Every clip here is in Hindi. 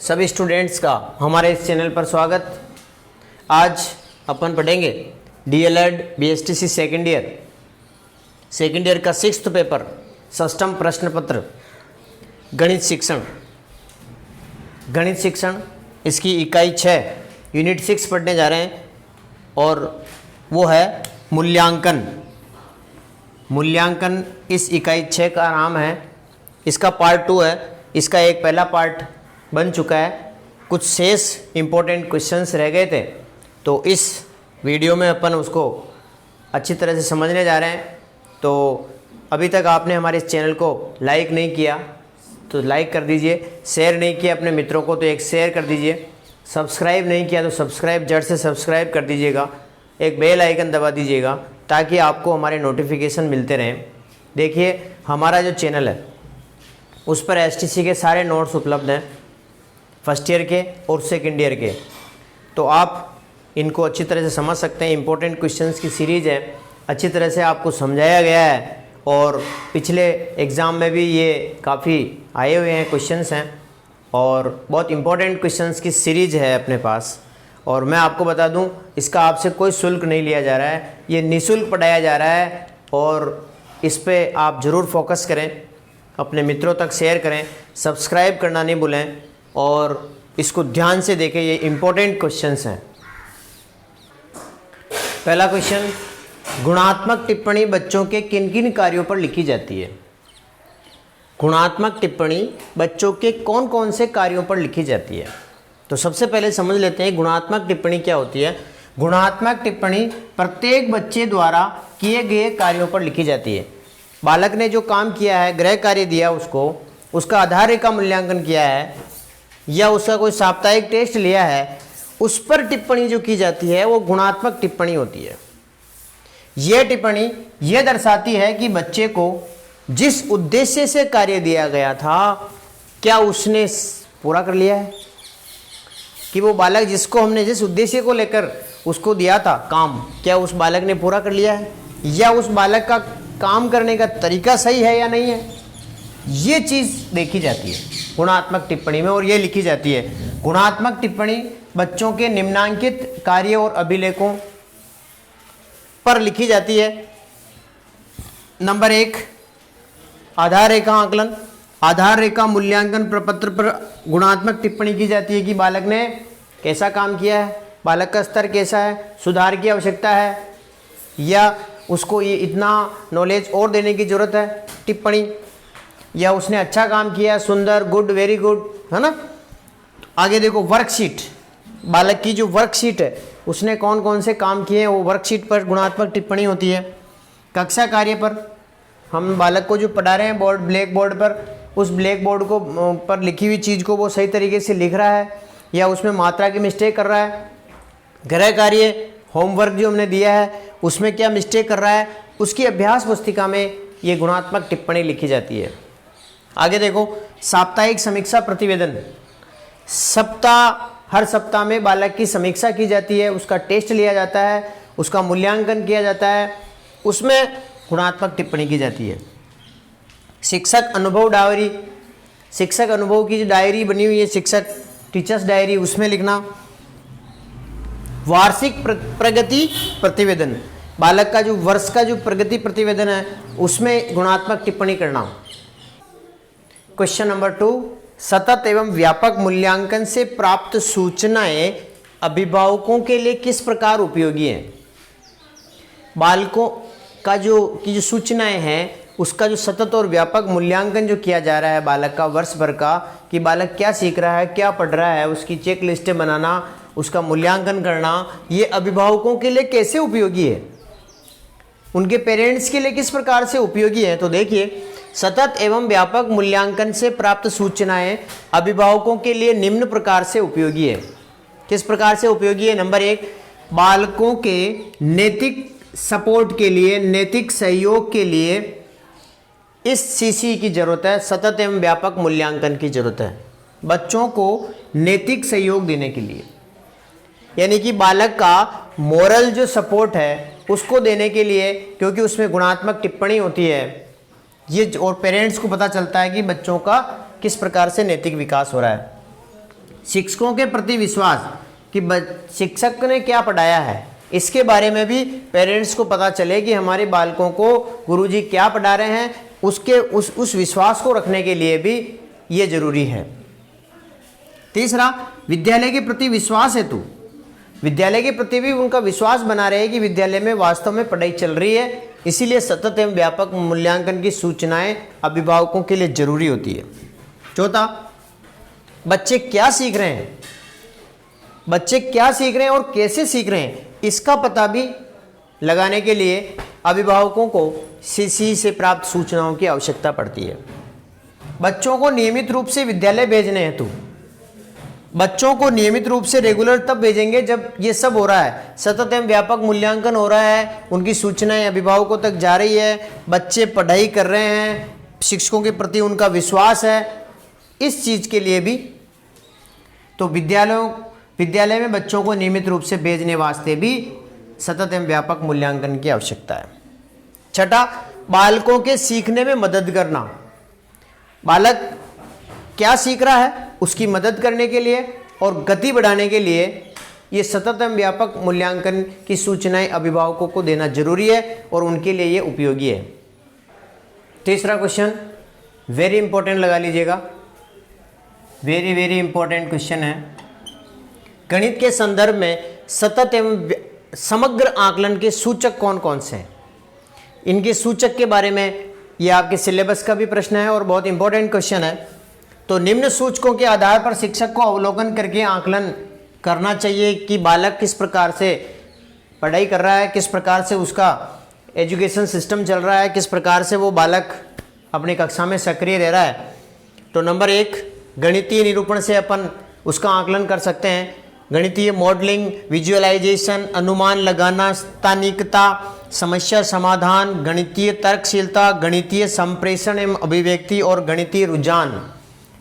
सभी स्टूडेंट्स का हमारे इस चैनल पर स्वागत। आज अपन पढ़ेंगे डीएलएड बीएसटीसी सेकेंड ईयर का 6th पेपर षष्ठम प्रश्न पत्र गणित शिक्षण इसकी इकाई 6 यूनिट 6 पढ़ने जा रहे हैं और वो है मूल्यांकन। इस इकाई 6 का नाम है, इसका पार्ट 2 है। इसका एक पहला पार्ट बन चुका है, कुछ शेष इम्पोर्टेंट क्वेश्चंस रह गए थे, तो इस वीडियो में अपन उसको अच्छी तरह से समझने जा रहे हैं। तो अभी तक आपने हमारे इस चैनल को लाइक नहीं किया तो लाइक कर दीजिए, शेयर नहीं किया अपने मित्रों को तो एक शेयर कर दीजिए, सब्सक्राइब नहीं किया तो सब्सक्राइब जड़ से सब्सक्राइब कर दीजिएगा, एक बेल आइकन दबा दीजिएगा ताकि आपको हमारे नोटिफिकेशन मिलते रहें। देखिए हमारा जो चैनल है उस पर एसटीसी के सारे नोट्स उपलब्ध हैं, फर्स्ट ईयर के और सेकेंड ईयर के, तो आप इनको अच्छी तरह से समझ सकते हैं। इंपॉर्टेंट क्वेश्चंस की सीरीज़ है, अच्छी तरह से आपको समझाया गया है और पिछले एग्ज़ाम में भी ये काफ़ी आए हुए हैं क्वेश्चंस हैं और बहुत इंपॉर्टेंट क्वेश्चंस की सीरीज़ है अपने पास। और मैं आपको बता दूं, इसका आपसे कोई शुल्क नहीं लिया जा रहा है, ये निःशुल्क पढ़ाया जा रहा है और इस पे आप ज़रूर फोकस करें, अपने मित्रों तक शेयर करें, सब्सक्राइब करना नहीं भूलें और इसको ध्यान से देखें, ये इम्पोर्टेंट क्वेश्चंस हैं। पहला क्वेश्चन, गुणात्मक टिप्पणी बच्चों के किन किन कार्यों पर लिखी जाती है? गुणात्मक टिप्पणी बच्चों के कौन कौन से कार्यों पर लिखी जाती है? तो सबसे पहले समझ लेते हैं गुणात्मक टिप्पणी क्या होती है। गुणात्मक टिप्पणी प्रत्येक बच्चे द्वारा किए गए कार्यों पर लिखी जाती है। बालक ने जो काम किया है, गृह कार्य दिया उसको, उसका आधार रेखा मूल्यांकन किया है या उसका कोई साप्ताहिक टेस्ट लिया है, उस पर टिप्पणी जो की जाती है वो गुणात्मक टिप्पणी होती है। यह टिप्पणी यह दर्शाती है कि बच्चे को जिस उद्देश्य से कार्य दिया गया था क्या उसने पूरा कर लिया है, कि वो बालक जिसको हमने जिस उद्देश्य को लेकर उसको दिया था काम, क्या उस बालक ने पूरा कर लिया है, या उस बालक का काम करने का तरीका सही है या नहीं है, ये चीज़ देखी जाती है गुणात्मक टिप्पणी में और ये लिखी जाती है। गुणात्मक टिप्पणी बच्चों के निम्नांकित कार्य और अभिलेखों पर लिखी जाती है। नंबर 1, आधार रेखा आकलन। आधार रेखा मूल्यांकन प्रपत्र पर गुणात्मक टिप्पणी की जाती है कि बालक ने कैसा काम किया है, बालक का स्तर कैसा है, सुधार की आवश्यकता है या उसको ये इतना नॉलेज और देने की ज़रूरत है, टिप्पणी, या उसने अच्छा काम किया, सुंदर, गुड, वेरी गुड, है ना। आगे देखो वर्कशीट, बालक की जो वर्कशीट है उसने कौन कौन से काम किए हैं वो वर्कशीट पर गुणात्मक टिप्पणी होती है। कक्षा कार्य पर हम बालक को जो पढ़ा रहे हैं ब्लैक बोर्ड पर, उस ब्लैक बोर्ड को पर लिखी हुई चीज़ को वो सही तरीके से लिख रहा है या उसमें मात्रा की मिस्टेक कर रहा है। गृह कार्य, होमवर्क जो हमने दिया है उसमें क्या मिस्टेक कर रहा है, उसकी अभ्यास पुस्तिका में ये गुणात्मक टिप्पणी लिखी जाती है। आगे देखो साप्ताहिक समीक्षा प्रतिवेदन। हर सप्ताह में बालक की समीक्षा की जाती है, उसका टेस्ट लिया जाता है, उसका मूल्यांकन किया जाता है, उसमें गुणात्मक टिप्पणी की जाती है। शिक्षक अनुभव डायरी, शिक्षक अनुभव की जो डायरी बनी हुई है, शिक्षक टीचर्स डायरी, उसमें लिखना। वार्षिक प्रगति प्रतिवेदन, बालक का जो वर्ष का जो प्रगति प्रतिवेदन है उसमें गुणात्मक टिप्पणी करना। क्वेश्चन नंबर 2, सतत एवं व्यापक मूल्यांकन से प्राप्त सूचनाएं अभिभावकों के लिए किस प्रकार उपयोगी हैं? बालकों का की जो सूचनाएं हैं उसका जो सतत और व्यापक मूल्यांकन जो किया जा रहा है बालक का वर्ष भर का, कि बालक क्या सीख रहा है, क्या पढ़ रहा है, उसकी चेक लिस्टें बनाना, उसका मूल्यांकन करना, ये अभिभावकों के लिए कैसे उपयोगी है, उनके पेरेंट्स के लिए किस प्रकार से उपयोगी है। तो देखिए सतत एवं व्यापक मूल्यांकन से प्राप्त सूचनाएं अभिभावकों के लिए निम्न प्रकार से उपयोगी है। किस प्रकार से उपयोगी है? नंबर 1, बालकों के नैतिक सपोर्ट के लिए, नैतिक सहयोग के लिए इस सीसी की जरूरत है, सतत एवं व्यापक मूल्यांकन की जरूरत है बच्चों को नैतिक सहयोग देने के लिए, यानी कि बालक का मोरल जो सपोर्ट है उसको देने के लिए, क्योंकि उसमें गुणात्मक टिप्पणी होती है ये, और पेरेंट्स को पता चलता है कि बच्चों का किस प्रकार से नैतिक विकास हो रहा है। शिक्षकों के प्रति विश्वास कि शिक्षक ने क्या पढ़ाया है, इसके बारे में भी पेरेंट्स को पता चले कि हमारे बालकों को गुरुजी क्या पढ़ा रहे हैं, उसके उस विश्वास को रखने के लिए भी ये जरूरी है। तीसरा, विद्यालय के प्रति विश्वास हेतु विद्यालय के प्रति भी उनका विश्वास बना रहे कि विद्यालय में वास्तव में पढ़ाई चल रही है, इसीलिए सतत एवं व्यापक मूल्यांकन की सूचनाएं अभिभावकों के लिए जरूरी होती है। चौथा, बच्चे क्या सीख रहे हैं, बच्चे क्या सीख रहे हैं और कैसे सीख रहे हैं, इसका पता भी लगाने के लिए अभिभावकों को सीसी से प्राप्त सूचनाओं की आवश्यकता पड़ती है। बच्चों को नियमित रूप से विद्यालय भेजने हेतु बच्चों को नियमित रूप से रेगुलर तब भेजेंगे जब ये सब हो रहा है, सतत एवं व्यापक मूल्यांकन हो रहा है, उनकी सूचनाएं अभिभावकों तक जा रही है, बच्चे पढ़ाई कर रहे हैं, शिक्षकों के प्रति उनका विश्वास है। इस चीज़ के लिए भी तो विद्यालय में बच्चों को नियमित रूप से भेजने वास्ते भी सतत एवं व्यापक मूल्यांकन की आवश्यकता है। छठा, बालकों के सीखने में मदद करना। बालक क्या सीख रहा है उसकी मदद करने के लिए और गति बढ़ाने के लिए ये सतत एवं व्यापक मूल्यांकन की सूचनाएं अभिभावकों को देना जरूरी है और उनके लिए ये उपयोगी है। तीसरा क्वेश्चन वेरी इंपॉर्टेंट लगा लीजिएगा, वेरी वेरी इंपॉर्टेंट क्वेश्चन है। गणित के संदर्भ में सतत एवं समग्र आकलन के सूचक कौन कौन से हैं, इनके सूचक के बारे में ये आपके सिलेबस का भी प्रश्न है और बहुत इंपॉर्टेंट क्वेश्चन है। तो निम्न सूचकों के आधार पर शिक्षक को अवलोकन करके आकलन करना चाहिए कि बालक किस प्रकार से पढ़ाई कर रहा है, किस प्रकार से उसका एजुकेशन सिस्टम चल रहा है, किस प्रकार से वो बालक अपनी कक्षा में सक्रिय रह रहा है। तो नंबर 1, गणितीय निरूपण से अपन उसका आकलन कर सकते हैं। गणितीय मॉडलिंग, विजुअलाइजेशन, अनुमान लगाना, स्थानिकता, समस्या समाधान, गणितीय तर्कशीलता, गणितीय संप्रेषण एवं अभिव्यक्ति और गणितीय रुझान।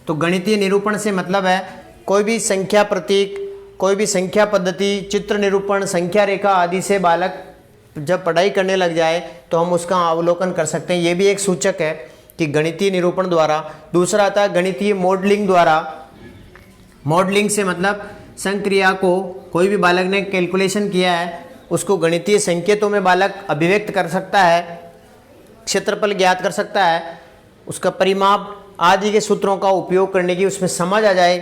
तो गणितीय निरूपण से मतलब है कोई भी संख्या प्रतीक, कोई भी संख्या पद्धति, चित्र निरूपण, संख्या रेखा आदि से बालक जब पढ़ाई करने लग जाए तो हम उसका अवलोकन कर सकते हैं। ये भी एक सूचक है कि गणितीय निरूपण द्वारा। दूसरा आता है गणितीय मॉडलिंग द्वारा। मॉडलिंग से मतलब संक्रिया को कोई भी बालक ने कैलकुलेशन किया है उसको गणितीय संकेतों में बालक अभिव्यक्त कर सकता है, क्षेत्रफल ज्ञात कर सकता है, उसका परिमाप आदि के सूत्रों का उपयोग करने की उसमें समझ आ जाए।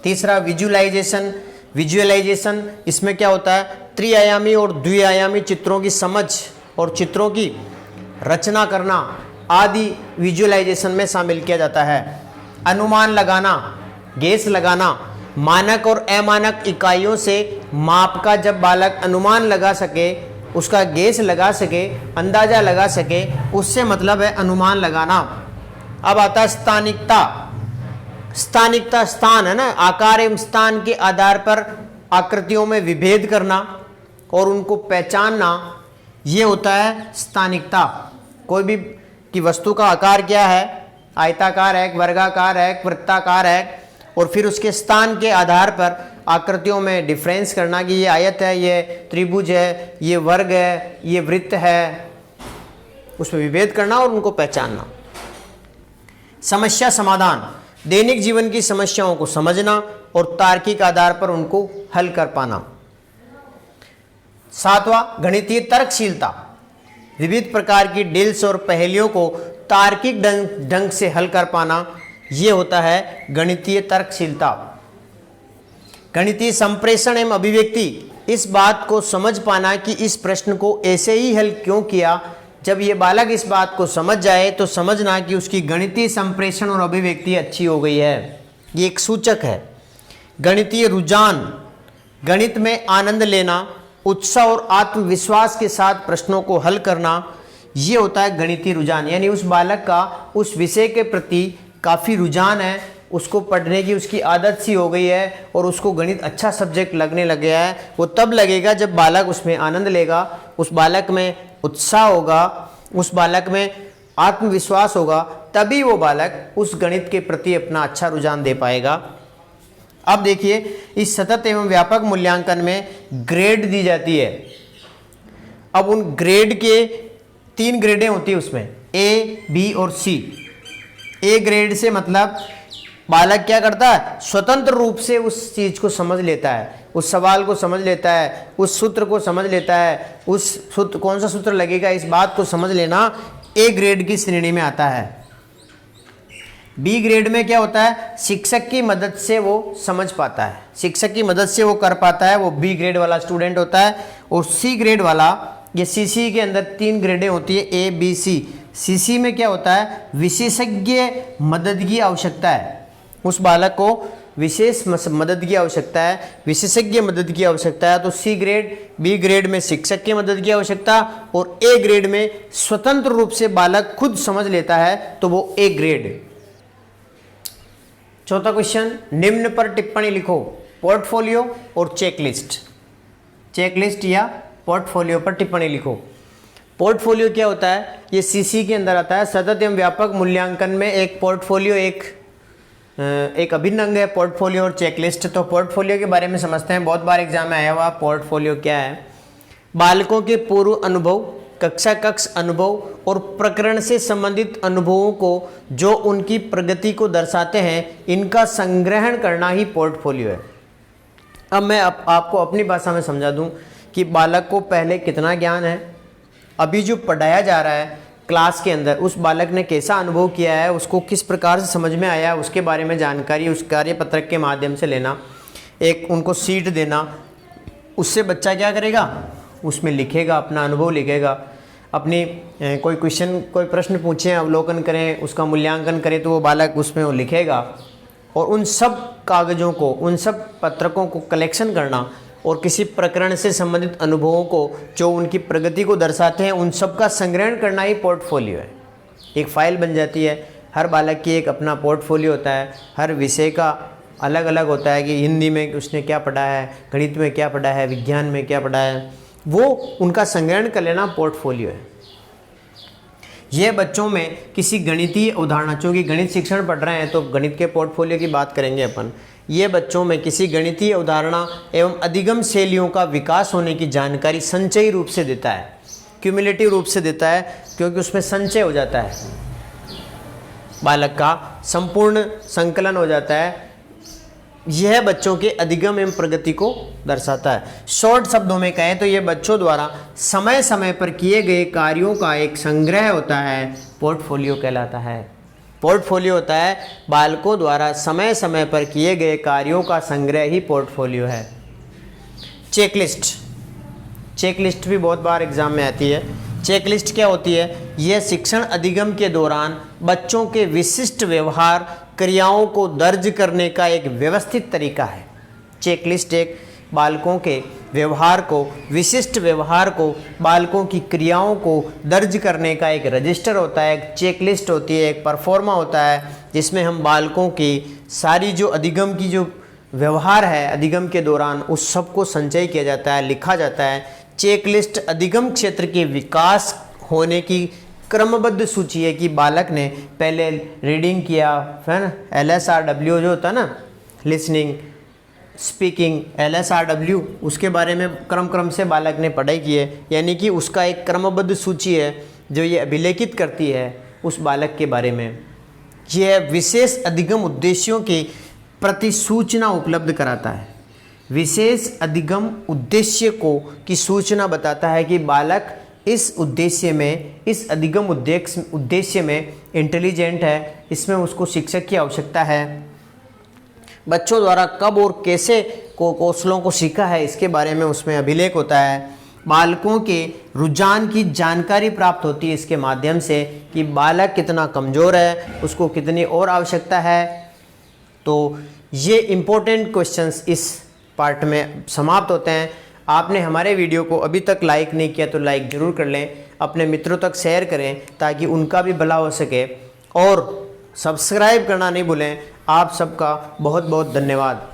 तीसरा विजुअलाइजेशन, इसमें क्या होता है, त्रिआयामी और द्विआयामी चित्रों की समझ और चित्रों की रचना करना आदि विजुअलाइजेशन में शामिल किया जाता है। अनुमान लगाना, गेस लगाना, मानक और अमानक इकाइयों से माप का जब बालक अनुमान लगा सके, उसका गेस लगा सके, अंदाजा लगा सके, उससे मतलब है अनुमान लगाना। अब आता है स्थानिकता। स्थानिकता स्थान है ना, आकार एवं स्थान के आधार पर आकृतियों में विभेद करना और उनको पहचानना, ये होता है स्थानिकता। कोई भी की वस्तु का आकार क्या है, आयताकार है, वर्गाकार है, वृत्ताकार है, और फिर उसके स्थान के आधार पर आकृतियों में डिफरेंस करना कि ये आयत है, ये त्रिभुज है, ये वर्ग है, ये वृत्त है, उसमें विभेद करना और उनको पहचानना। समस्या समाधान, दैनिक जीवन की समस्याओं को समझना और तार्किक आधार पर उनको हल कर पाना। 7वां गणितीय तर्कशीलता, विविध प्रकार की डिल्स और पहेलियों को तार्किक ढंग से हल कर पाना, ये होता है गणितीय तर्कशीलता। गणितीय संप्रेषण एवं अभिव्यक्ति, इस बात को समझ पाना कि इस प्रश्न को ऐसे ही हल क्यों किया। जब ये बालक इस बात को समझ जाए तो समझना कि उसकी गणितीय संप्रेषण और अभिव्यक्ति अच्छी हो गई है, ये एक सूचक है। गणितीय रुझान, गणित में आनंद लेना, उत्साह और आत्मविश्वास के साथ प्रश्नों को हल करना, ये होता है गणितीय रुझान। यानी उस बालक का उस विषय के प्रति काफ़ी रुझान है, उसको पढ़ने की उसकी आदत सी हो गई है और उसको गणित अच्छा सब्जेक्ट लगने लग गया है। वो तब लगेगा जब बालक उसमें आनंद लेगा, उस बालक में उत्साह होगा, उस बालक में आत्मविश्वास होगा, तभी वो बालक उस गणित के प्रति अपना अच्छा रुझान दे पाएगा। अब देखिए, इस सतत एवं व्यापक मूल्यांकन में ग्रेड दी जाती है। अब उन ग्रेड के 3 ग्रेडें होती है उसमें, ए, बी और सी। ए ग्रेड से मतलब बालक क्या करता है, स्वतंत्र रूप से उस चीज को समझ लेता है, उस सवाल को समझ लेता है, उस सूत्र को समझ लेता है, उस सूत्र कौन सा सूत्र लगेगा इस बात को समझ लेना ए ग्रेड की श्रेणी में आता है। बी ग्रेड में क्या होता है, शिक्षक की मदद से वो समझ पाता है, शिक्षक की मदद से वो कर पाता है, वो बी ग्रेड वाला स्टूडेंट होता है। और सी ग्रेड वाला, ये सीसी के अंदर 3 ग्रेडें होती है, ए बी सी। सीसी में क्या होता है, विशेषज्ञ मदद की आवश्यकता है, उस बालक को विशेष मदद की आवश्यकता है, विशेषज्ञ मदद की आवश्यकता है। तो सी ग्रेड, बी ग्रेड में शिक्षक की मदद की आवश्यकता, और ए ग्रेड में स्वतंत्र रूप से बालक खुद समझ लेता है, तो वो ए ग्रेड। चौथा क्वेश्चन, निम्न पर टिप्पणी लिखो, पोर्टफोलियो और चेकलिस्ट। चेकलिस्ट या पोर्टफोलियो पर टिप्पणी लिखो। पोर्टफोलियो क्या होता है, ये सीसी के अंदर आता है। सतत एवं व्यापक मूल्यांकन में एक पोर्टफोलियो एक अभिन्न अंग है, पोर्टफोलियो और चेकलिस्ट। तो पोर्टफोलियो के बारे में समझते हैं, बहुत बार एग्जाम में आया हुआ। पोर्टफोलियो क्या है, बालकों के पूर्व अनुभव, कक्षा कक्ष अनुभव और प्रकरण से संबंधित अनुभवों को जो उनकी प्रगति को दर्शाते हैं, इनका संग्रहण करना ही पोर्टफोलियो है। अब मैं आपको अपनी भाषा में समझा दूं कि बालक को पहले कितना ज्ञान है, अभी जो पढ़ाया जा रहा है क्लास के अंदर, उस बालक ने कैसा अनुभव किया है, उसको किस प्रकार से समझ में आया है, उसके बारे में जानकारी उस कार्यपत्रक के माध्यम से लेना, एक उनको सीट देना। उससे बच्चा क्या करेगा, उसमें लिखेगा, अपना अनुभव लिखेगा, अपनी कोई क्वेश्चन, कोई प्रश्न पूछें, अवलोकन करें, उसका मूल्यांकन करें, तो वो बालक उसमें वो लिखेगा। और उन सब कागज़ों को, उन सब पत्रकों को कलेक्शन करना और किसी प्रकरण से संबंधित अनुभवों को जो उनकी प्रगति को दर्शाते हैं, उन सब का संग्रहण करना ही पोर्टफोलियो है। एक फाइल बन जाती है, हर बालक की एक अपना पोर्टफोलियो होता है, हर विषय का अलग अलग होता है कि हिंदी में उसने क्या पढ़ा है, गणित में क्या पढ़ा है, विज्ञान में क्या पढ़ा है, वो उनका संग्रहण कर लेना पोर्टफोलियो है। यह बच्चों में किसी गणितीय उदाहरण, चूँकि गणित शिक्षण पढ़ रहे हैं तो गणित के पोर्टफोलियो की बात करेंगे अपन। ये बच्चों में किसी गणितीय अवधारणा एवं अधिगम शैलियों का विकास होने की जानकारी संचयी रूप से देता है, क्यूमुलेटिव रूप से देता है, क्योंकि उसमें संचय हो जाता है, बालक का संपूर्ण संकलन हो जाता है। यह बच्चों के अधिगम एवं प्रगति को दर्शाता है। शॉर्ट शब्दों में कहें तो यह बच्चों द्वारा समय समय पर किए गए कार्यों का एक संग्रह होता है, पोर्टफोलियो कहलाता है। पोर्टफोलियो होता है बालकों द्वारा समय समय पर किए गए कार्यों का संग्रह ही पोर्टफोलियो है। चेकलिस्ट, चेकलिस्ट भी बहुत बार एग्जाम में आती है। चेकलिस्ट क्या होती है, यह शिक्षण अधिगम के दौरान बच्चों के विशिष्ट व्यवहार क्रियाओं को दर्ज करने का एक व्यवस्थित तरीका है। चेकलिस्ट एक बालकों के व्यवहार को, विशिष्ट व्यवहार को, बालकों की क्रियाओं को दर्ज करने का एक रजिस्टर होता है, एक चेकलिस्ट होती है, एक परफॉर्मा होता है, जिसमें हम बालकों की सारी जो अधिगम की जो व्यवहार है अधिगम के दौरान उस सब को संचय किया जाता है, लिखा जाता है। चेकलिस्ट अधिगम क्षेत्र के विकास होने की क्रमबद्ध सूची है कि बालक ने पहले रीडिंग किया, है ना, LSRW जो होता है ना, लिसनिंग, स्पीकिंग, LSRW, उसके बारे में क्रम से बालक ने पढ़ाई की है, यानी कि उसका एक क्रमबद्ध सूची है जो ये अभिलेखित करती है उस बालक के बारे में। यह विशेष अधिगम उद्देश्यों की प्रतिसूचना उपलब्ध कराता है। विशेष अधिगम उद्देश्य को की सूचना बताता है कि बालक इस उद्देश्य में, इस अधिगम उद्देश्य में इंटेलिजेंट है, इसमें उसको शिक्षक की आवश्यकता है। बच्चों द्वारा कब और कैसे कौशलों को सीखा है, इसके बारे में उसमें अभिलेख होता है। बालकों के रुझान की जानकारी प्राप्त होती है इसके माध्यम से कि बालक कितना कमज़ोर है, उसको कितनी और आवश्यकता है। तो ये इम्पोर्टेंट क्वेश्चंस इस पार्ट में समाप्त होते हैं। आपने हमारे वीडियो को अभी तक लाइक नहीं किया तो लाइक ज़रूर कर लें, अपने मित्रों तक शेयर करें ताकि उनका भी भला हो सके, और सब्सक्राइब करना नहीं भूलें। आप सबका बहुत बहुत धन्यवाद।